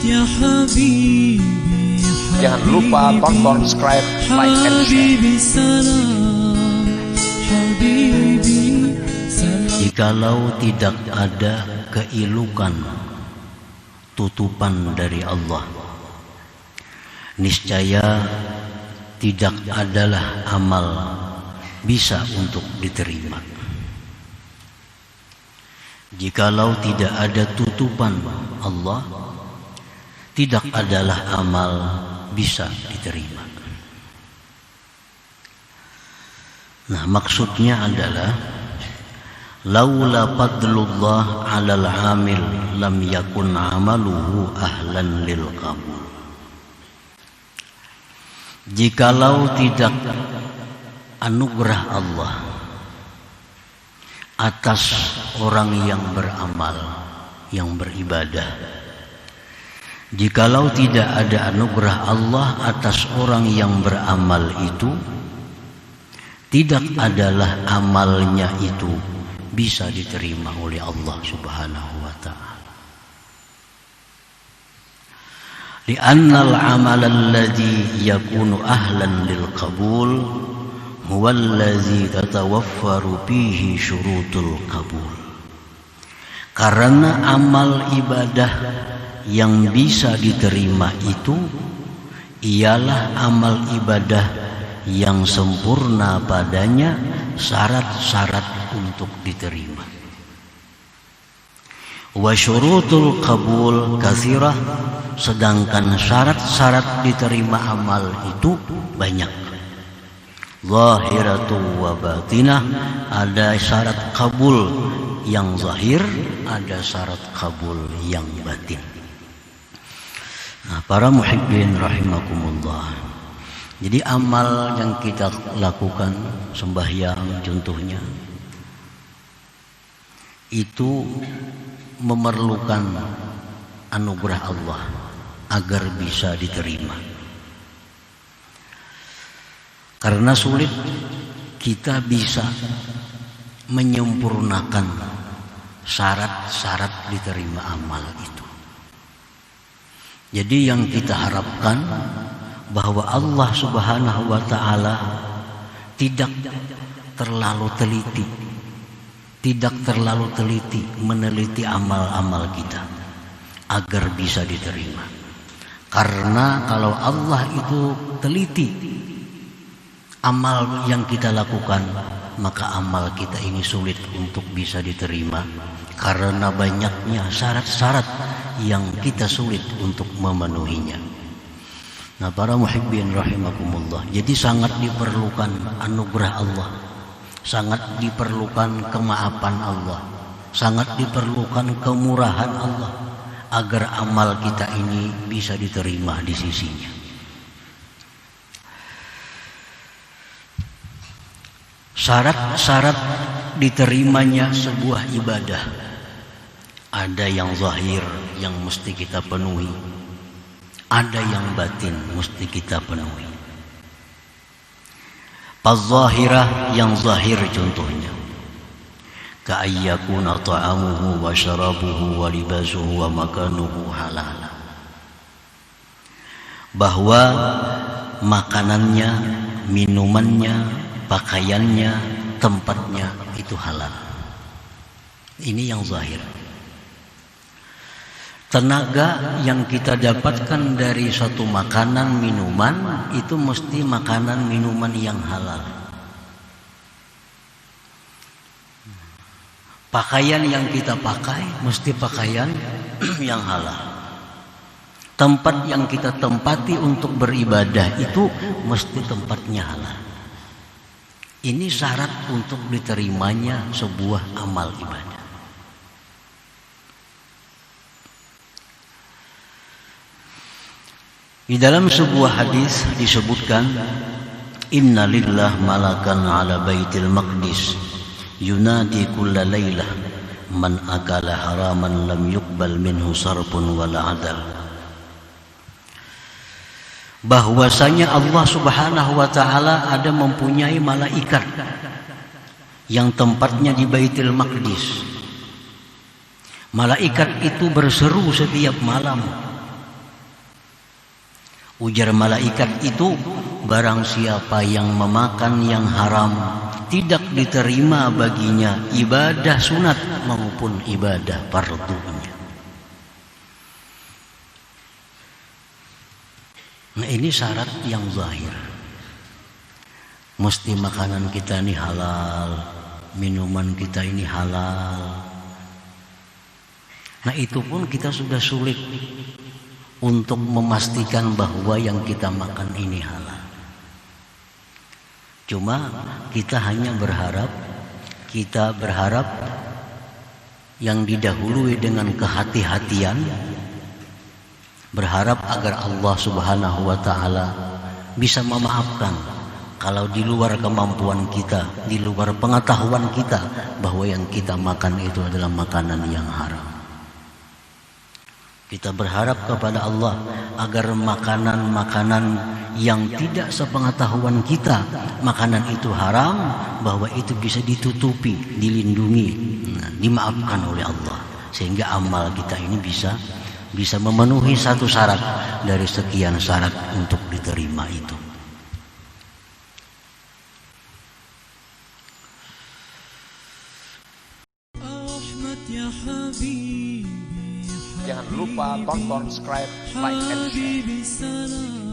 يا حبيبي Jangan lupa tonton, subscribe, like, and share. حبيبي سلام حبيبي سلام. Jikalau tidak ada keilukan tutupan dari Allah, niscaya tidak adalah amal bisa untuk diterima. Jikalau tidak ada tutupan Allah, tidak adalah amal bisa diterima. Nah, maksudnya adalah laula fadlullah 'alal 'amil lam yakun 'amaluhu ahlan lil qabul. Jikalau tidak anugerah Allah atas orang yang beramal, yang beribadah, jikalau tidak ada anugerah Allah atas orang yang beramal itu, tidak adalah amalnya itu bisa diterima oleh Allah Subhanahu wa ta'ala. Li'annal amal alladhi yakunu ahlan lil qabul huwa alladhi tatawaffaru fihi syurutul qabul. Karena amal ibadah yang bisa diterima itu ialah amal ibadah yang sempurna padanya syarat-syarat untuk diterima. Wa syurutul qabul katsirah, sedangkan syarat-syarat diterima amal itu banyak. Zahiratu wa batinah, ada syarat kabul yang zahir, ada syarat kabul yang batin. Nah, para muhibbin rahimakumullah, jadi amal yang kita lakukan, sembahyang contohnya, itu memerlukan anugerah Allah agar bisa diterima. Karena sulit kita bisa menyempurnakan syarat-syarat diterima amal itu. Jadi yang kita harapkan bahwa Allah Subhanahu wa ta'ala tidak terlalu teliti meneliti amal-amal kita agar bisa diterima. Karena kalau Allah itu teliti amal yang kita lakukan, maka amal kita ini sulit untuk bisa diterima karena banyaknya syarat-syarat yang kita sulit untuk memenuhinya. Nah, para muhibbin rahimakumullah, jadi sangat diperlukan anugerah Allah, sangat diperlukan kemaafan Allah, sangat diperlukan kemurahan Allah agar amal kita ini bisa diterima di sisinya. Syarat-syarat diterimanya sebuah ibadah ada yang zahir yang mesti kita penuhi, ada yang batin mesti kita penuhi. Faz-zahirah, yang zahir contohnya ka'ayyakuna ta'amuhu wa syarabuhu wa libasuhu wa makanuhu halal, bahwa makanannya, minumannya, pakaiannya, tempatnya itu halal. Ini yang zahir. Tenaga yang kita dapatkan dari suatu makanan, minuman, itu mesti makanan, minuman yang halal. Pakaian yang kita pakai mesti pakaian yang halal. Tempat yang kita tempati untuk beribadah itu mesti tempatnya halal. Ini syarat untuk diterimanya sebuah amal ibadah. Di dalam sebuah hadis disebutkan, inna lillah malakan ala baitil maqdis yunadi kulla laylah man akala haraman lam yuqbal minhu sarfun wala adal. Bahwasanya Allah Subhanahu wa ta'ala ada mempunyai malaikat yang tempatnya di Baitul Maqdis. Malaikat itu berseru setiap malam Ujar malaikat itu, barang siapa yang memakan yang haram, tidak diterima baginya ibadah sunat maupun ibadah fardunya. Nah, ini syarat yang zahir. Mesti makanan kita ini halal, minuman kita ini halal. Nah, itu pun kita sudah sulit untuk memastikan bahwa yang kita makan ini halal. Cuma kita hanya berharap, yang didahului dengan kehati-hatian, berharap agar Allah Subhanahu wa Ta'ala bisa memaafkan kalau di luar kemampuan kita, di luar pengetahuan kita, bahwa yang kita makan itu adalah makanan yang haram. Kita berharap kepada Allah agar makanan-makanan yang tidak sepengetahuan kita, makanan itu haram, bahwa itu bisa ditutupi, dilindungi, dimaafkan oleh Allah, sehingga amal kita ini bisa memenuhi satu syarat dari sekian syarat untuk diterima itu. Jangan lupa tonton, subscribe, like, and share. Habibi salam.